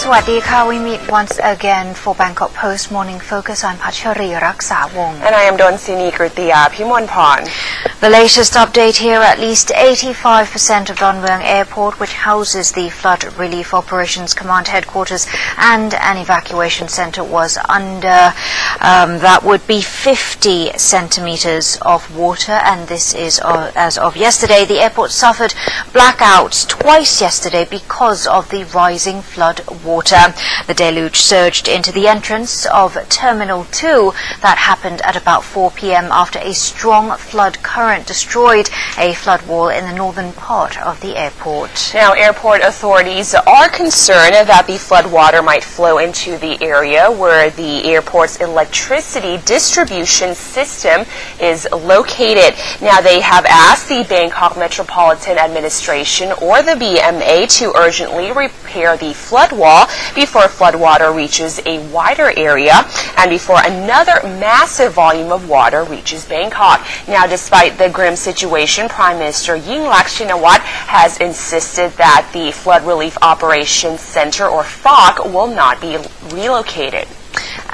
Sawadika, we meet once again for Bangkok Post Morning Focus. I'm Pachari Raksawong. And I am Donsini Kritiya Pimonpon. The latest update here, at least 85% of Don Mueang Airport, which houses the Flood Relief Operations Command Headquarters and an evacuation centre, was under, that would be 50 centimetres of water, and this is as of yesterday. The airport suffered blackouts twice yesterday because of the rising flood water. The deluge surged into the entrance of Terminal 2. That happened at about 4 p.m. after a strong flood current destroyed a flood wall in the northern part of the airport. Now, airport authorities are concerned that the flood water might flow into the area where the airport's electricity distribution system is located. Now, they have asked the Bangkok Metropolitan Administration or the BMA to urgently repair the flood wall before flood water reaches a wider area and before another massive volume of water reaches Bangkok. Now, despite the grim situation, Prime Minister Yingluck Shinawatra has insisted that the Flood Relief Operations Center, or FOC, will not be relocated.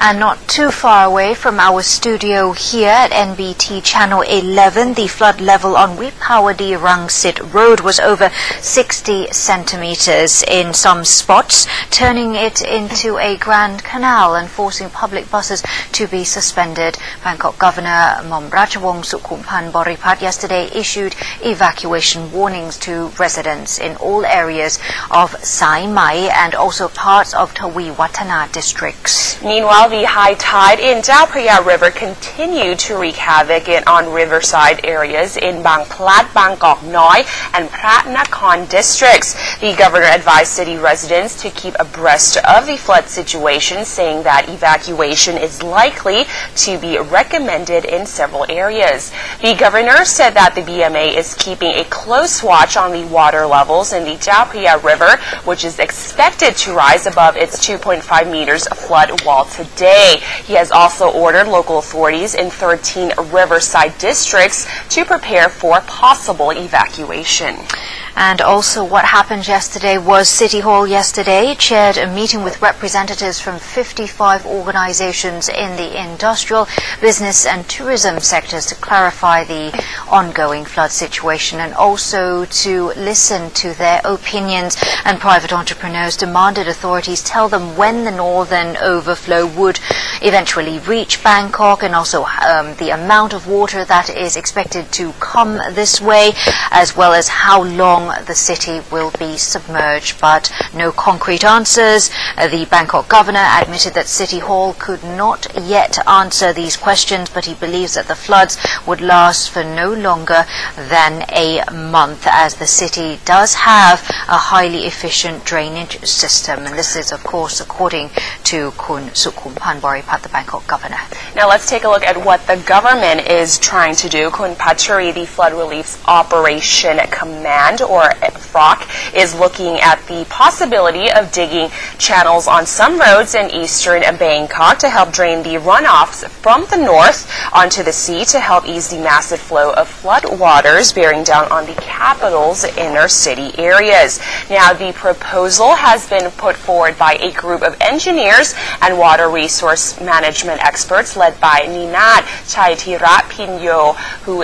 And not too far away from our studio here at NBT Channel 11, the flood level on Wipawadi Rangsit Road was over 60 centimetres in some spots, turning it into a grand canal and forcing public buses to be suspended. Bangkok Governor Momrachawong Sukhumpan Boripat yesterday issued evacuation warnings to residents in all areas of Sai Mai and also parts of Tawi Watana districts. Meanwhile, the high tide in Chao Phraya River continued to wreak havoc on riverside areas in Bang Plat, Bangkok Noi, and Prat Nakhon districts. The governor advised city residents to keep abreast of the flood situation, saying that evacuation is likely to be recommended in several areas. The governor said that the BMA is keeping a close watch on the water levels in the Chao Phraya River, which is expected to rise above its 2.5 meters flood wall today. He has also ordered local authorities in 13 riverside districts to prepare for possible evacuation. And also what happened yesterday was City Hall yesterday chaired a meeting with representatives from 55 organizations in the industrial, business and tourism sectors to clarify the ongoing flood situation and also to listen to their opinions. And private entrepreneurs demanded authorities tell them when the northern overflow would eventually reach Bangkok and also the amount of water that is expected to come this way, as well as how long the city will be submerged, but no concrete answers. The Bangkok governor admitted that City Hall could not yet answer these questions, but he believes that the floods would last for no longer than a month, as the city does have a highly efficient drainage system. And this is, of course, according to Kun Sukhumpan Boripat, the Bangkok governor. Now let's take a look at what the government is trying to do. Kun Pachuri, the Flood Relief Operation Command, or FROC, is looking at the possibility of digging channels on some roads in eastern Bangkok to help drain the runoffs from the north onto the sea to help ease the massive flow of flood waters bearing down on the capital's inner city areas. Now, the proposal has been put forward by a group of engineers and water resource management experts led by Ninat Chaitirat Pinyo, who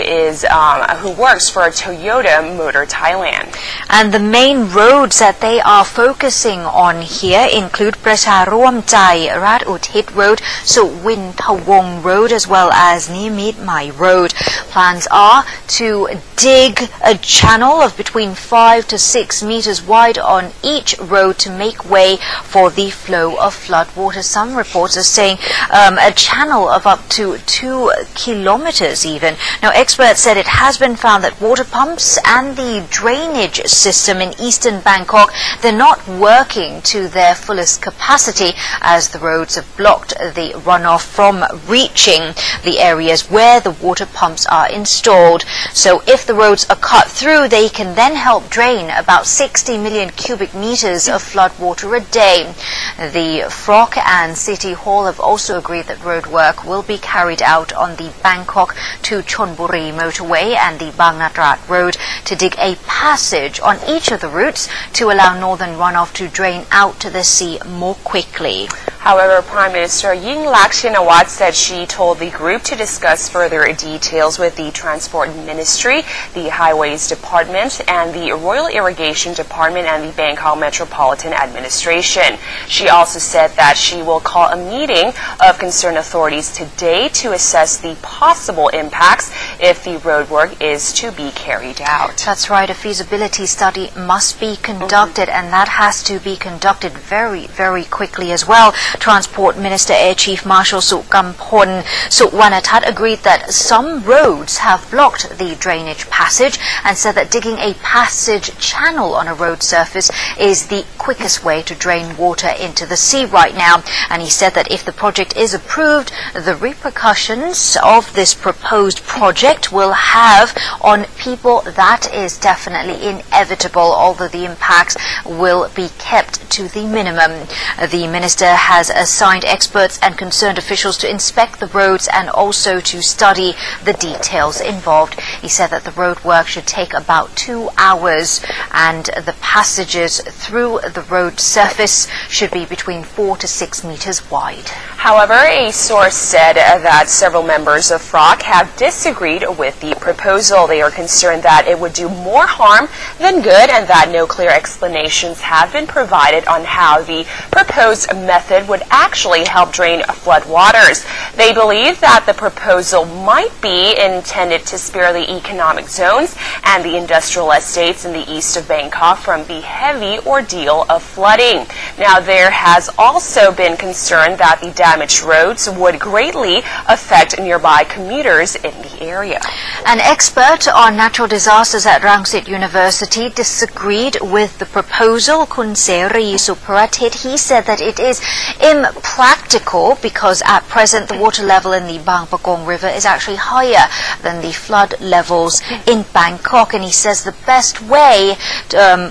works for Toyota Motor Thailand. And the main roads that they are focusing on here include Pracha Ruam Chai, Rat Uthit Road, Suwin Thawong Road, as well as Nimit Mai Road. Plans are to dig a channel of between 5 to 6 meters wide on each road to make way for the flow of flood water. Some reports are saying a channel of up to 2 kilometers even. Now, experts said it has been found that water pumps and the drainage system in eastern Bangkok, they're not working to their fullest capacity as the roads have blocked the runoff from reaching the areas where the water pumps are installed. So if the roads are cut through, they can then help drain about 60 million cubic meters of flood water a day. The FROC and City Hall have also agreed that road work will be carried out on the Bangkok to Chonburi motorway and the Bang Natrat road to dig a passage on each of the routes to allow northern runoff to drain out to the sea more quickly. However, Prime Minister Yingluck Shinawatra said she told the group to discuss further details with the Transport Ministry, the Highways Department, and the Royal Irrigation Department and the Bangkok Metropolitan Administration. She also said that she will call a meeting of concerned authorities today to assess the possible impacts if the road work is to be carried out. That's right. A feasibility study must be conducted, and that has to be conducted very, very quickly as well. Transport Minister Air Chief Marshal Sukampon Sukwanatat agreed that some roads have blocked the drainage passage and said that digging a passage channel on a road surface is the quickest way to drain water into the sea right now. And he said that if the project is approved, the repercussions of this proposed project will have on people, that is definitely inevitable, although the impacts will be kept to the minimum. The minister has assigned experts and concerned officials to inspect the roads and also to study the details involved. He said that the road work should take about 2 hours and the passages through the road surface should be between 4 to 6 meters wide. However, a source said that several members of FROC have disagreed with the proposal. They are concerned that it would do more harm than good and that no clear explanations have been provided on how the proposed method would actually help drain floodwaters. They believe that the proposal might be intended to spare the economic zones and the industrial estates in the east of Bangkok from the heavy ordeal of flooding. Now, there has also been concern that the damaged roads would greatly affect nearby commuters in the area. An expert on natural disasters at Rangsit University disagreed with the proposal. Kun Seri Suparatit, he said that it is impractical because at present the water level in the Bang Pakong River is actually higher than the flood levels in Bangkok, and he says the best way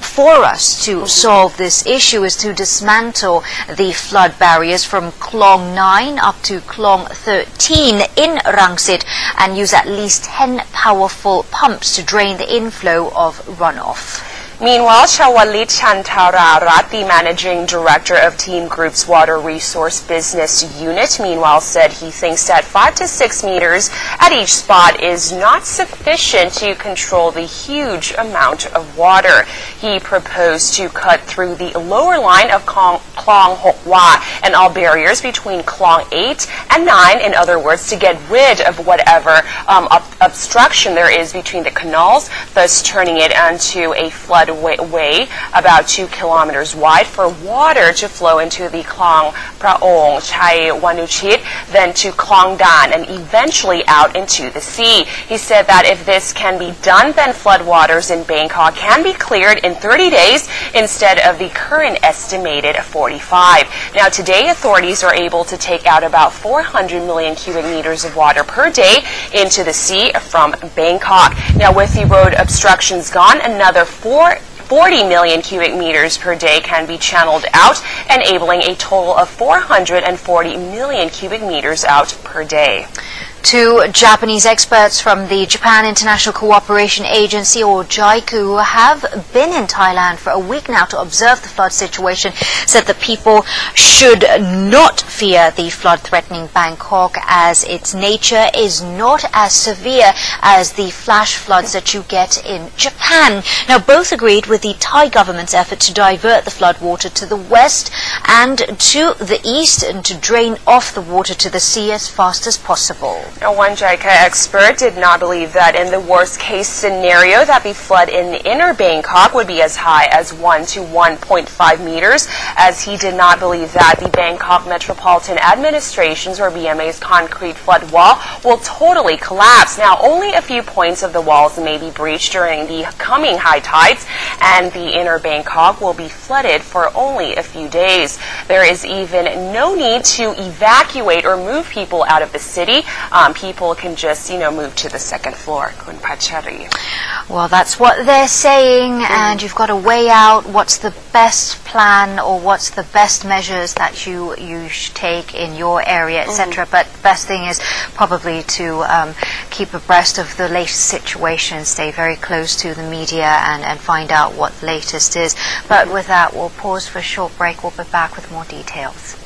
for us to solve this issue is to dismantle the flood barriers from Klong 9 up to Klong 13 in Rangsit and use at least 10 powerful pumps to drain the inflow of runoff. Meanwhile, Chawalit Chantararat, the managing director of Team Group's Water Resource Business Unit, meanwhile said he thinks that 5 to 6 meters at each spot is not sufficient to control the huge amount of water. He proposed to cut through the lower line of Klong Hokwa and all barriers between Klong 8 and 9, in other words, to get rid of whatever obstruction there is between the canals, thus turning it into a flood way about 2 kilometers wide for water to flow into the Klong Praong Chai Wanuchit, then to Klong Dan, and eventually out into the sea. He said that if this can be done, then floodwaters in Bangkok can be cleared in 30 days instead of the current estimated 45. Now, today, authorities are able to take out about 400 million cubic meters of water per day into the sea from Bangkok. Now, with the road obstructions gone, another 40 million cubic meters per day can be channeled out, enabling a total of 440 million cubic meters out per day. 2 Japanese experts from the Japan International Cooperation Agency, or JICA, have been in Thailand for a week now to observe the flood situation, said that people should not fear the flood threatening Bangkok as its nature is not as severe as the flash floods that you get in Japan. Now, both agreed with the Thai government's effort to divert the flood water to the west and to the east and to drain off the water to the sea as fast as possible. Now, one JICA expert did not believe that in the worst-case scenario that the flood in inner Bangkok would be as high as 1 to 1.5 meters, as he did not believe that the Bangkok Metropolitan Administration's, or BMA's, concrete flood wall will totally collapse. Now, only a few points of the walls may be breached during the coming high tides, and the inner Bangkok will be flooded for only a few days. There is even no need to evacuate or move people out of the city. people can just, move to the second floor. Kun Pachari. Well, that's what they're saying, and you've got to weigh out what's the best plan or what's the best measures that you should take in your area, etc. But the best thing is probably to keep abreast of the latest situation, stay very close to the media and find out what the latest is. But with that, we'll pause for a short break. We'll be back with more details.